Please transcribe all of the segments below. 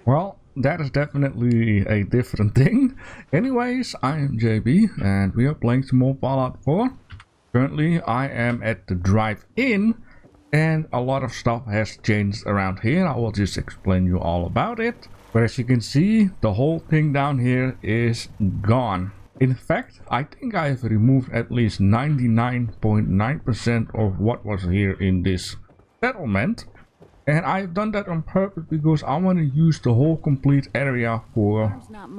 Well, that is definitely a different thing. Anyways, I am JB and we are playing some more Fallout 4. Currently, I am at the drive-in and a lot of stuff has changed around here. I will just explain you all about it. But as you can see, the whole thing down here is gone. In fact, I think I have removed at least 99.9% of what was here in this settlement. And I've done that on purpose because I want to use the whole complete area for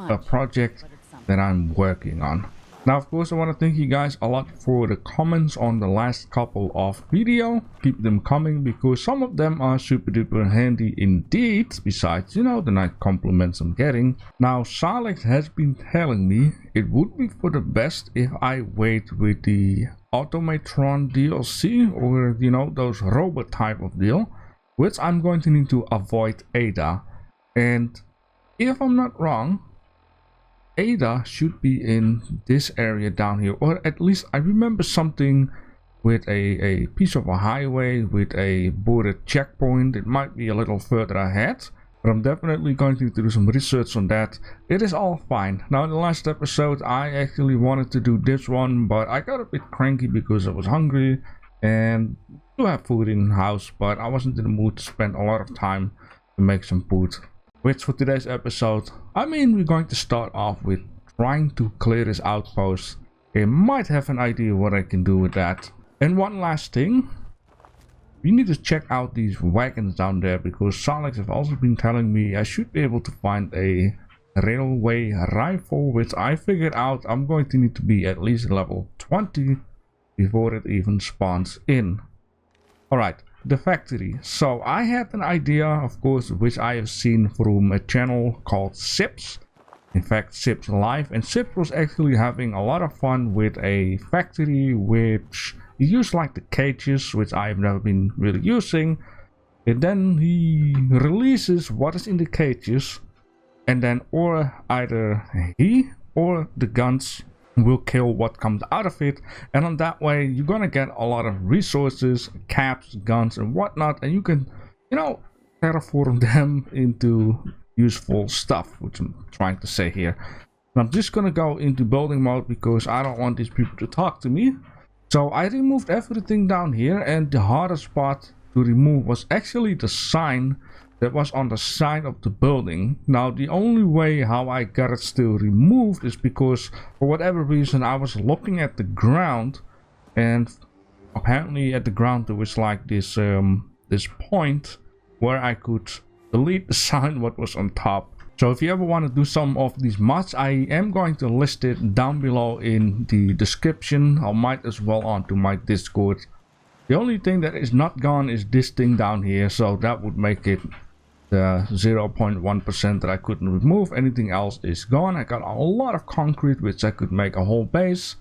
a project that I'm working on. Now, of course, I want to thank you guys a lot for the comments on the last couple of videos. Keep them coming because some of them are super duper handy indeed. Besides, you know, the nice compliments I'm getting. Now, Salix has been telling me it would be for the best if I wait with the Automatron DLC or, you know, those robot type of deal. Which I'm going to need to avoid Ada. And if I'm not wrong, Ada should be in this area down here, or at least I remember something with a piece of a highway with a border checkpoint. It might be a little further ahead, but I'm definitely going to do some research on that. It is all fine. Now in the last episode I actually wanted to do this one, but I got a bit cranky because I was hungry and do have food in the house, but I wasn't in the mood to spend a lot of time to make some food. Which for today's episode, I mean, we're going to start off with trying to clear this outpost. I might have an idea what I can do with that. And one last thing, we need to check out these wagons down there because Salix have also been telling me I should be able to find a railway rifle, which I figured out I'm going to need to be at least level 20 before it even spawns in. Alright, the factory. So I had an idea, of course, which I have seen from a channel called Sips. In fact, Sips Live. And Sips was actually having a lot of fun with a factory which he used like the cages, which I've never been really using. And then he releases what is in the cages. And then or either he or the guns will kill what comes out of it, and on that way you're gonna get a lot of resources, caps, guns and whatnot, and you can, you know, terraform them into useful stuff, which I'm trying to say here. And I'm just gonna go into building mode because I don't want these people to talk to me. So I removed everything down here, and the hardest part to remove was actually the sign that was on the side of the building. Now the only way how I got it still removed is because for whatever reason I was looking at the ground, and apparently at the ground there was like this this point where I could delete the sign what was on top. So if you ever want to do some of these mods, I am going to list it down below in the description. I might as well onto my Discord. The only thing that is not gone is this thing down here, so that would make it the 0.1% that I couldn't remove. Anything else is gone. I got a lot of concrete which I could make a whole base.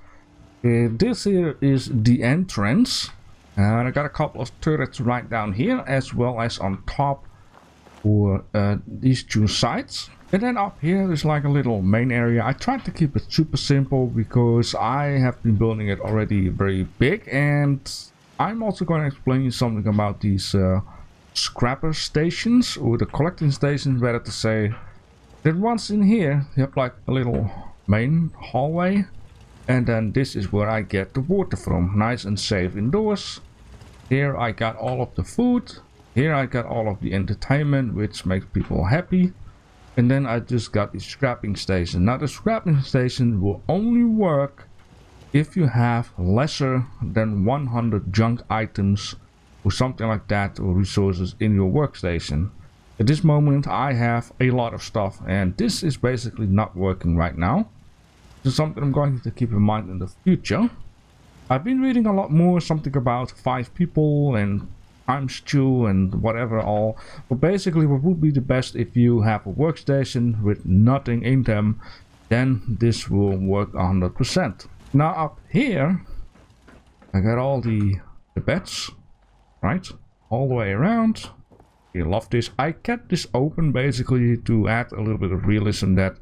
This here is the entrance, and I got a couple of turrets right down here as well as on top for these two sides. And then up here is like a little main area. I tried to keep it super simple because I have been building it already very big, and I'm also going to explain you something about these scrapper stations, or the collecting stations better to say. That once in here you have like a little main hallway, and then this is where I get the water from, nice and safe indoors. Here I got all of the food, here I got all of the entertainment which makes people happy, and then I just got the scrapping station. Now the scrapping station will only work if you have lesser than 100 junk items or something like that, or resources in your workstation. At this moment I have a lot of stuff, and this is basically not working right now. This is something I'm going to keep in mind in the future. I've been reading a lot more, something about 5 people and times 2 and whatever all. But basically what would be the best if you have a workstation with nothing in them, then this will work 100%. Now up here I got all the beds, right, all the way around. You love this. I kept this open basically to add a little bit of realism that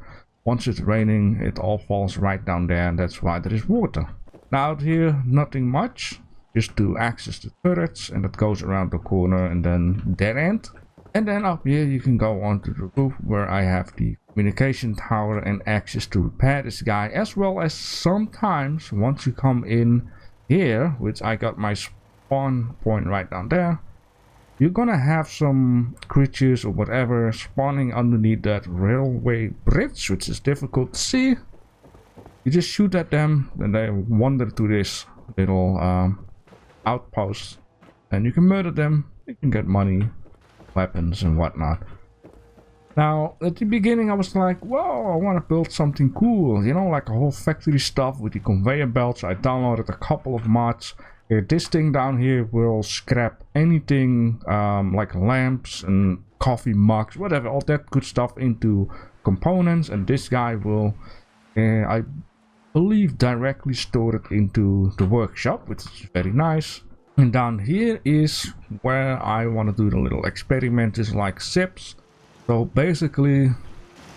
once it's raining it all falls right down there, and that's why there is water. Now out here nothing much, just to access the turrets, and that goes around the corner and then dead end. And then up here you can go onto the roof where I have the communication tower and access to repair this guy, as well as sometimes once you come in here, which I got my spawn point right down there, you're gonna have some creatures or whatever spawning underneath that railway bridge, which is difficult to see. You just shoot at them and they wander to this little outpost and you can murder them. You can get money, weapons and whatnot. Now at the beginning I was like, whoa, I want to build something cool, you know, like a whole factory stuff with the conveyor belts. I downloaded a couple of mods. This thing down here will scrap anything like lamps and coffee mugs, whatever, all that good stuff into components, and this guy will I believe directly store it into the workshop, which is very nice. And down here is where I want to do the little experiments like zips. So basically,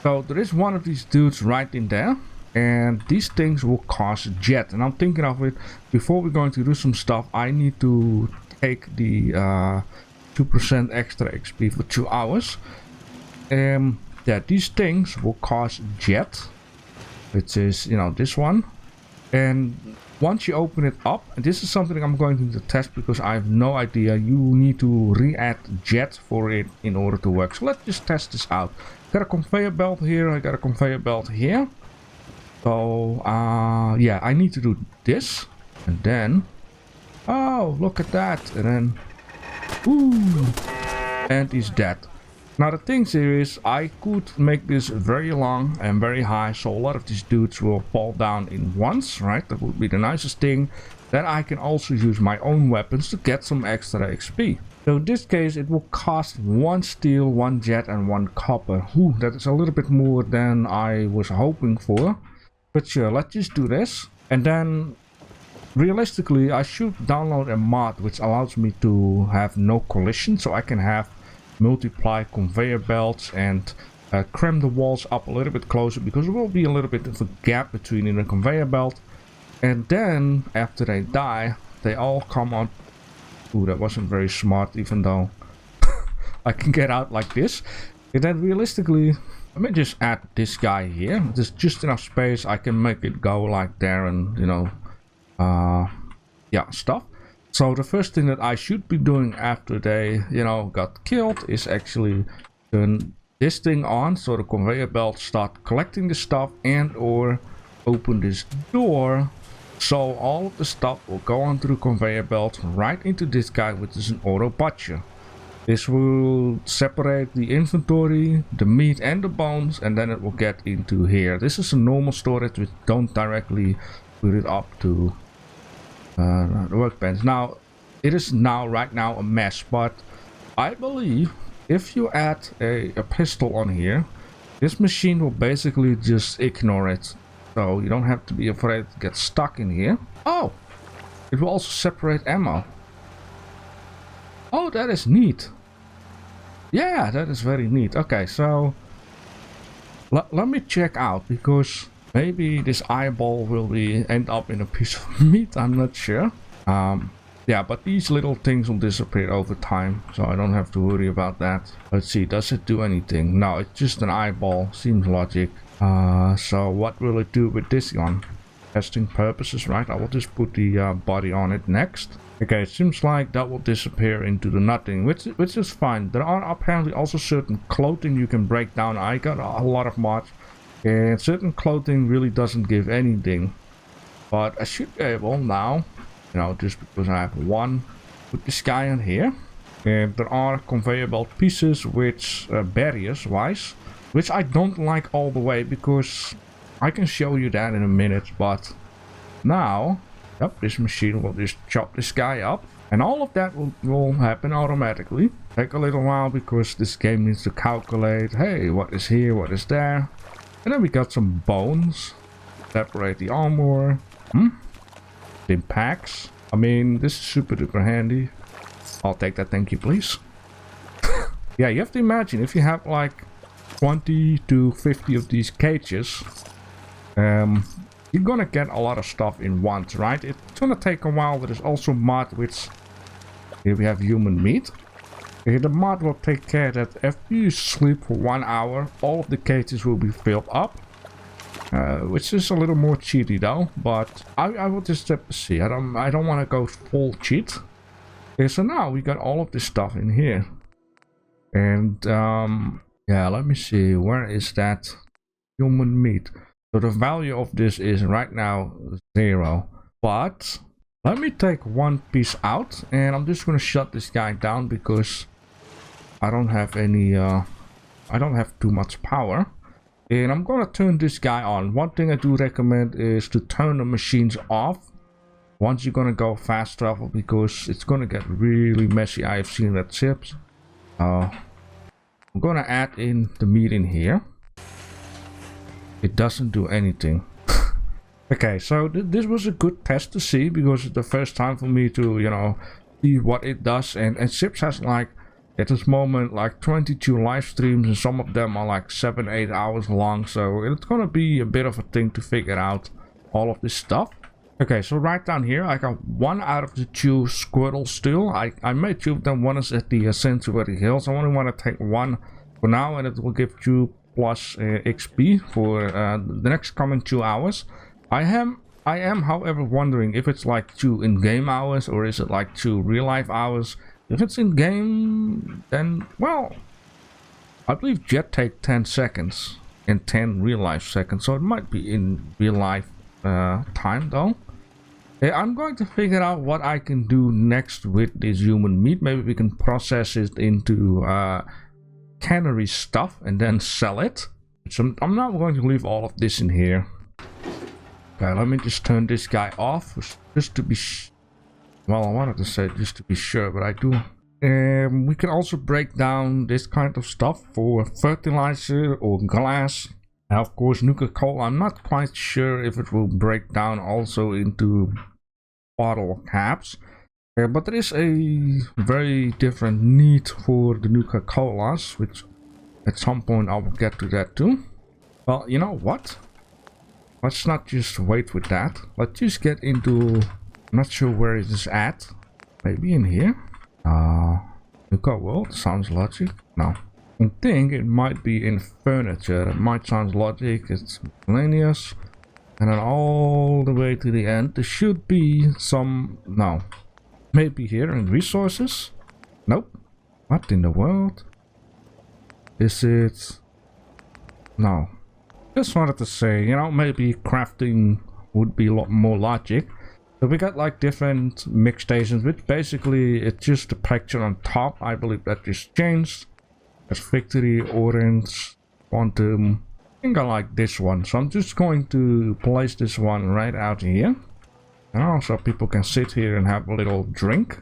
there is one of these dudes right in there, and these things will cost jet. And I'm thinking of it, before we're going to do some stuff, I need to take the 2% extra XP for 2 hours. Yeah, these things will cost jet, which is, you know, this one. And once you open it up, and this is something I'm going to test because I have no idea, you need to re-add jet for it in order to work. So let's just test this out. Got a conveyor belt here, I got a conveyor belt here. So yeah, I need to do this, and then, oh, look at that, and then, ooh, and he's dead. Now the thing here is, I could make this very long and very high, so a lot of these dudes will fall down in once, right? That would be the nicest thing. Then I can also use my own weapons to get some extra XP. So in this case it will cost 1 steel, 1 jet and 1 copper. Ooh, that is a little bit more than I was hoping for. But sure, let's just do this. And then realistically I should download a mod which allows me to have no collision, so I can have multiply conveyor belts and cram the walls up a little bit closer, because there will be a little bit of a gap between in a conveyor belt. And then after they die, they all come on. Ooh, that wasn't very smart, even though I can get out like this. And then realistically, let me just add this guy here. There's just enough space. I can make it go like there and, you know, yeah, stuff. So the first thing that I should be doing after they, you know, got killed is actually turn this thing on, so the conveyor belt start collecting the stuff, and or open this door, so all of the stuff will go onto the conveyor belt right into this guy, which is an auto butcher. This will separate the inventory, the meat and the bones, and then it will get into here. This is a normal storage, which don't directly put it up to the workbench. Now it is right now a mess, but I believe if you add a pistol on here, this machine will basically just ignore it, so you don't have to be afraid to get stuck in here. Oh, it will also separate ammo. Oh, that is neat. Yeah, that is very neat. Okay, so let me check out, because maybe this eyeball will end up in a piece of meat. I'm not sure. Yeah, but these little things will disappear over time, so I don't have to worry about that. Let's see, does it do anything? No, it's just an eyeball. Seems logic. So what will it do with this one? Testing purposes, right? I will just put the body on it next. Okay, it seems like that will disappear into the nothing, which is fine. There are apparently also certain clothing you can break down. I got a lot of mods, and certain clothing really doesn't give anything. But I should be able now, you know, just because I have one, put this guy in here. And there are conveyor belt pieces which barriers wise, which I don't like all the way, because I can show you that in a minute. But now, yep, this machine will just chop this guy up, and all of that will happen automatically. Take a little while because this game needs to calculate, hey, what is here, what is there. And then we got some bones. Separate the armor. In packs. I mean, this is super duper handy. I'll take that, thank you, please. Yeah, you have to imagine, if you have like 20 to 50 of these cages, you're gonna get a lot of stuff in once, right? It's gonna take a while. There is also mod which, here we have human meat. The mod will take care that if you sleep for 1 hour, all of the cages will be filled up. Which is a little more cheaty though, but I will just have to see. I don't want to go full cheat. Okay, so now we got all of this stuff in here. And yeah, let me see, where is that human meat? So the value of this is right now 0. But let me take one piece out, and I'm just gonna shut this guy down because I don't have any I don't have too much power. And I'm gonna turn this guy on. One thing I do recommend is to turn the machines off once you're gonna go fast travel, because it's gonna get really messy. I have seen that chips. I'm gonna add in the meat in here. It doesn't do anything. Okay, so this was a good test to see, because it's the first time for me to, you know, see what it does. And Chips has like at this moment like 22 live streams, and some of them are like 7-8 hours long, so it's gonna be a bit of a thing to figure out all of this stuff. Okay, so right down here I got 1 out of the 2 squirrels still. I made 2 of them. One is at the Sanctuary Hills. I only want to take 1 for now, and it will give 2 plus XP for the next coming 2 hours. I am however wondering if it's like 2 in-game hours, or is it like 2 real-life hours. If it's in-game, then, well, I believe Jet take 10 seconds and 10 real-life seconds, so it might be in real-life time though. I'm going to figure out what I can do next with this human meat. Maybe we can process it into cannery stuff and then sell it. So I'm not going to leave all of this in here. Okay, let me just turn this guy off, just to be well, I wanted to say just to be sure, but I do. We can also break down this kind of stuff for fertilizer or glass. And of course, Nuka-Cola, I'm not quite sure if it will break down also into bottle caps. But there is a very different need for the Nuka-Colas, which at some point I will get to that too. Well, you know what? Let's not just wait with that. Let's just get into... I'm not sure where it is at. Maybe in here. Nuka World sounds logic. No. I think it might be in furniture. It might sound logic. It's miscellaneous. And then all the way to the end. There should be some... No. Maybe here in resources. Nope. What in the world? Is it... No. Just wanted to say, you know, maybe crafting would be a lot more logic. So we got like different mix stations, which basically it's just a picture on top. I believe that just changed. There's Victory, Orange, Quantum. I think I like this one. So I'm just going to place this one right out here. And so people can sit here and have a little drink.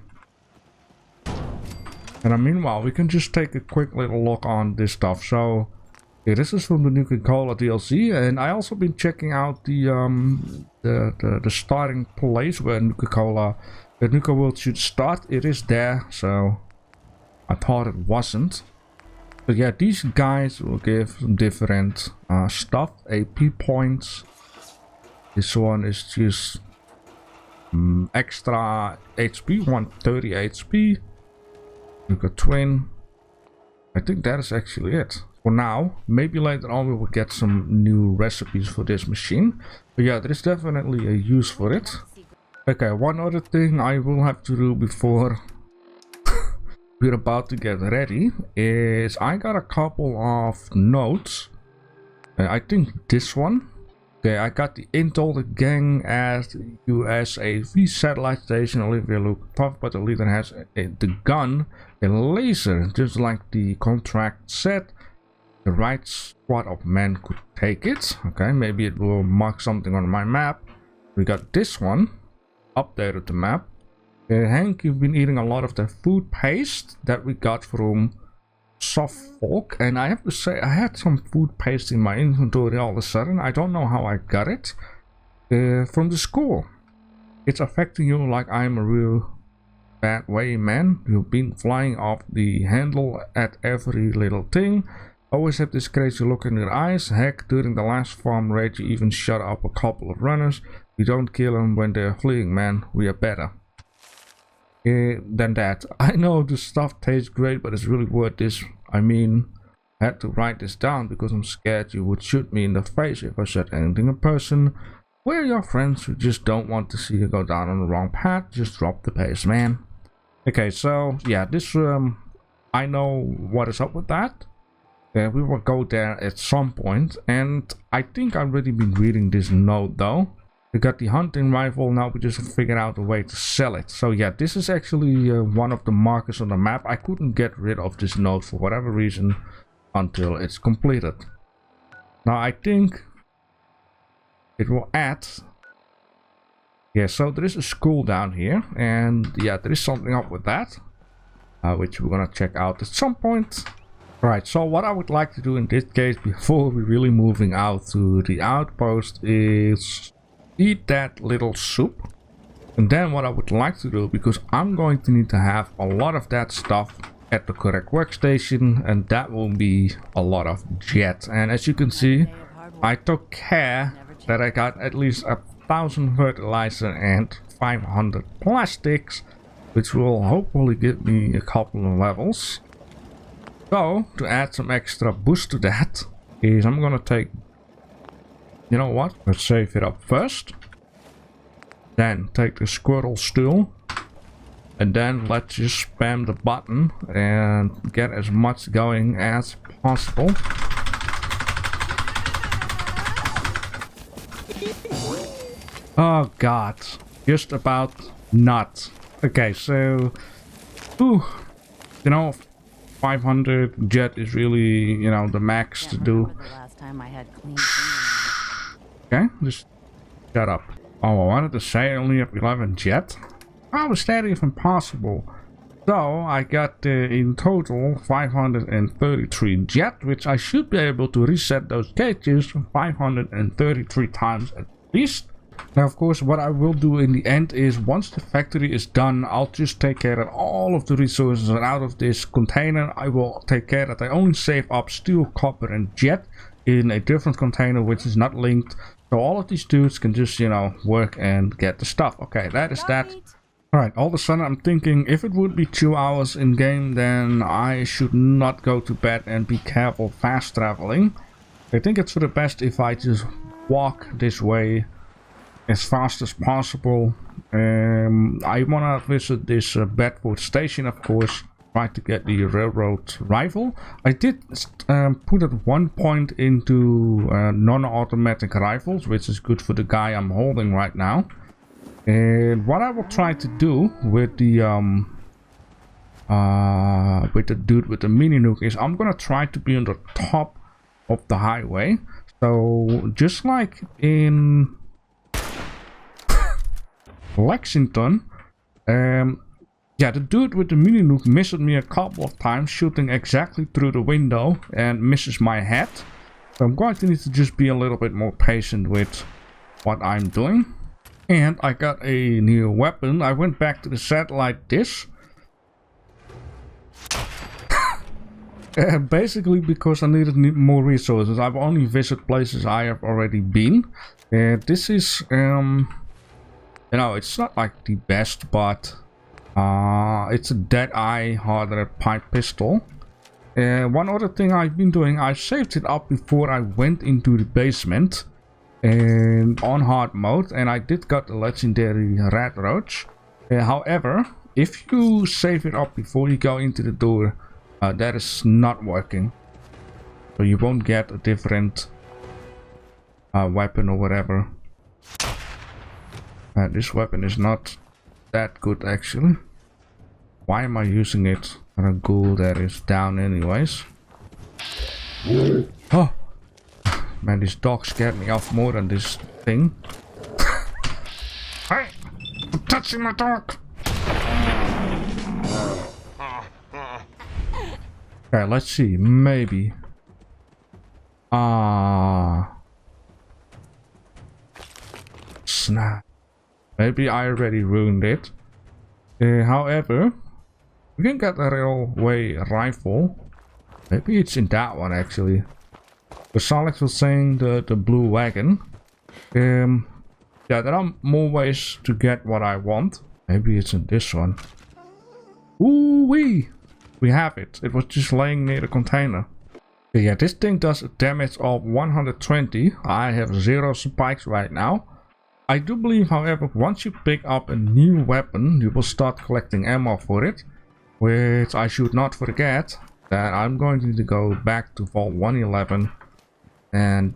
And meanwhile, we can just take a quick little look on this stuff. So yeah, this is from the Nuka-Cola DLC, and I also been checking out the starting place where the Nuka World should start. It is there, so I thought it wasn't. But yeah, these guys will give some different stuff, AP points. This one is just extra HP, 130 HP. Nuka Twin. I think that is actually it. For now, maybe later on we will get some new recipes for this machine. But yeah, there is definitely a use for it. Okay, one other thing I will have to do before we're about to get ready is I got a couple of notes. I think this one. Okay, I got the Intel, the gang at USAV satellite station. Olivia look tough, but the leader has the gun, a laser, just like the contract said. The right squad of men could take it. Okay, maybe it will mark something on my map. We got this one. Updated the map. Hank, you've been eating a lot of the food paste that we got from Suffolk. And I have to say, I had some food paste in my inventory all of a sudden. I don't know how I got it. From the school. It's affecting you like I'm a real bad way, man. You've been flying off the handle at every little thing. Always have this crazy look in your eyes. Heck, during the last farm raid you even shut up a couple of runners. We don't kill them when they're fleeing, man. We are better. than that. I know this stuff tastes great, but it's really worth this. I mean, I had to write this down because I'm scared you would shoot me in the face if I said anything in person. We're your friends who just don't want to see you go down on the wrong path. Just drop the pace, man. Okay, so yeah, this I know what is up with that. We will go there at some point, and I think I've already been reading this note though. We got the hunting rifle, now we just figured out a way to sell it. So yeah, this is actually one of the markers on the map. I couldn't get rid of this note for whatever reason until it's completed. Now I think it will add... Yeah, so there is a school down here, and yeah, there is something up with that, which we're gonna check out at some point. Right, so what I would like to do in this case, before we're really moving out to the outpost, is eat that little soup. And then what I would like to do, because I'm going to need to have a lot of that stuff at the correct workstation, and that will be a lot of jet. And as you can see, I took care that I got at least 1,000 fertilizer and 500 plastics, which will hopefully give me a couple of levels. So to add some extra boost to that is I'm gonna take, you know what, let's save it up first, then take the squirrel stool, and then let's just spam the button and get as much going as possible. Oh god, just about not. Okay, so you know, 500 jet is really, you know, the max to do. Okay, just shut up. Oh, I wanted to say I only have 11 jet. How is that even possible? So I got in total 533 jet, which I should be able to reset those cages 533 times at least. Now, of course, what I will do in the end is once the factory is done, I'll just take care that all of the resources are out of this container. I will take care that I only save up steel, copper, and jet in a different container which is not linked. So all of these dudes can just, you know, work and get the stuff. Okay, that is that. Alright, all of a sudden I'm thinking if it would be 2 hours in game, then I should not go to bed and be careful fast traveling. I think it's for the best if I just walk this way as fast as possible. I wanna visit this Bedford station, of course, try to get the railroad rifle. I did put at one point into non-automatic rifles, which is good for the guy I'm holding right now. And what I will try to do with the dude with the mini nuke is I'm gonna try to be on the top of the highway. So just like in Lexington, yeah, the dude with the mini nuke missed me a couple of times, shooting exactly through the window and misses my head. So I'm going to need to just be a little bit more patient with what I'm doing. And I got a new weapon. I went back to the satellite dish. Basically because I needed more resources. I've only visited places I have already been. This is, you know, it's not like the best, but it's a Deadeye hardened pipe pistol. One other thing I've been doing, I saved it up before I went into the basement and on hard mode, and I did got the legendary red roach. However, if you save it up before you go into the door, that is not working, so you won't get a different weapon or whatever. This weapon is not that good actually. Why am I using it on a ghoul that is down anyways? Oh man, this dog scared me off more than this thing. Hey, I'm touching my dog. Okay, let's see, maybe snap. Maybe I already ruined it. However, we can get a railway rifle. Maybe it's in that one actually. The Alex was saying the blue wagon. Yeah, there are more ways to get what I want. Maybe it's in this one. Ooh wee! We have it. It was just laying near the container. Okay, yeah, this thing does a damage of 120. I have 0 spikes right now. I do believe, however, once you pick up a new weapon, you will start collecting ammo for it. Which I should not forget that I'm going to go back to Vault 111 and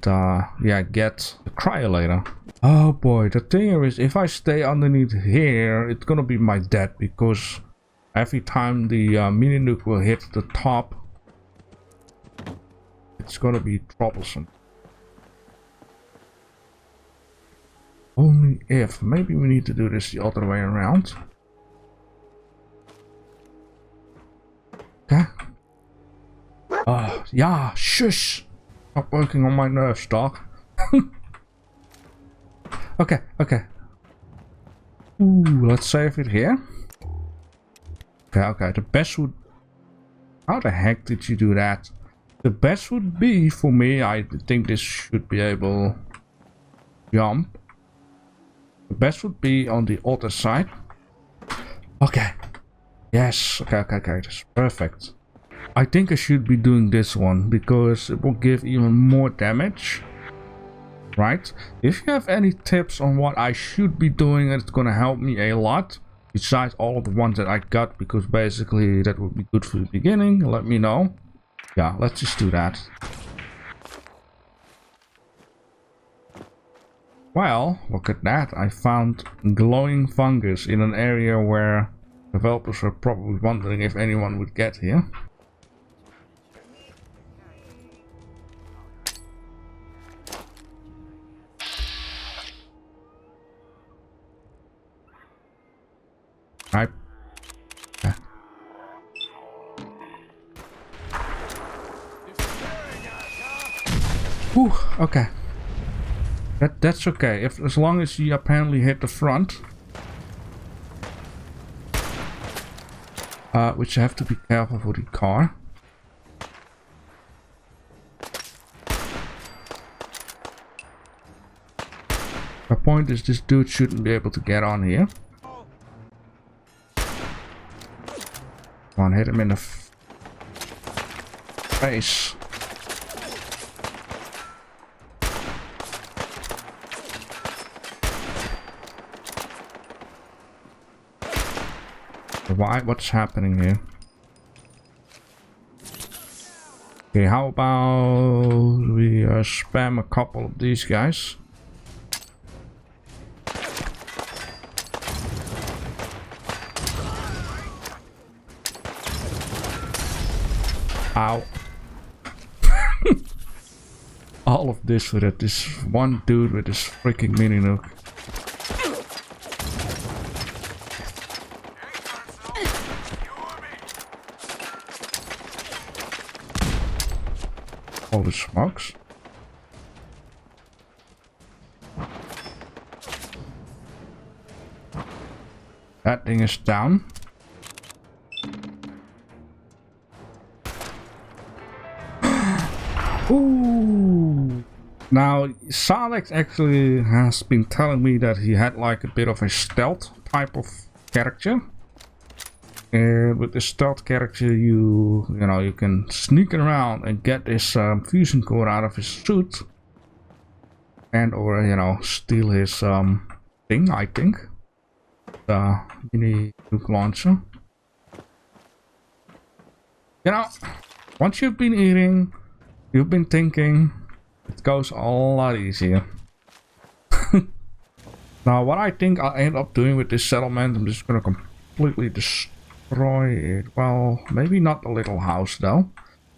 yeah, get the cryolator. Oh boy, the thing is, if I stay underneath here, it's gonna be my death, because every time the mini nuke will hit the top, it's gonna be troublesome. Only if. Maybe we need to do this the other way around. Okay. Yeah, shush! Stop working on my nerves, dog. Okay, okay. Ooh, let's save it here. Okay, okay, the best would... How the heck did you do that? The best would be, for me, I think this should be able to jump. The best would be on the other side. Okay. Yes, okay, okay, okay, that's perfect. I think I should be doing this one, because it will give even more damage. Right? If you have any tips on what I should be doing, it's gonna help me a lot. Besides all of the ones that I got, because basically that would be good for the beginning. Let me know. Yeah, let's just do that. Well, look at that. I found glowing fungus in an area where developers were probably wondering if anyone would get here. Right. Okay. Whew, okay. That's okay. As long as you apparently hit the front. Which you have to be careful for the car. My point is, this dude shouldn't be able to get on here. Come on, hit him in the face. Why? What's happening here? Okay, how about we spam a couple of these guys? Ow. All of this for that. This one dude with this freaking mini nuke. All the smokes. That thing is down. Ooh. Now, Salex actually has been telling me that he had like a bit of a stealth type of character. And with the stealth character, you know, you can sneak around and get this fusion core out of his suit, and or you know, steal his thing. I think the mini nuke launcher. You know, once you've been eating, you've been thinking, it goes a lot easier. Now, what I think I'll end up doing with this settlement, I'm just gonna completely destroy it. Well, maybe not the little house though.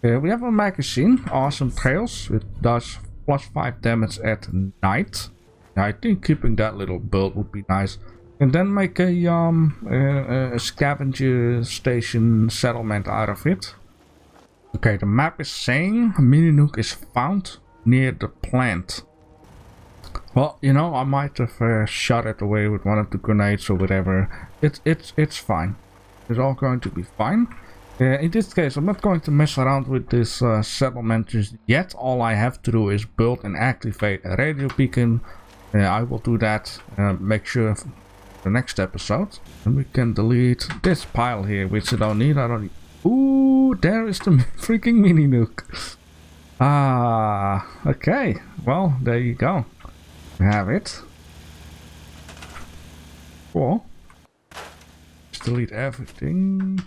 We have a magazine, awesome trails. It does +5 damage at night. I think keeping that little build would be nice. And then make a scavenger station settlement out of it. Okay, the map is saying a mini nuke is found near the plant. Well, you know, I might have shot it away with one of the grenades or whatever. It's fine. It's all going to be fine. In this case, I'm not going to mess around with this settlement just yet. All I have to do is build and activate a radio beacon. I will do that. Make sure the next episode. And we can delete this pile here, which I don't need. Ooh, there is the freaking mini nuke. Ah, okay. Well, there you go. We have it. Cool. Just delete everything.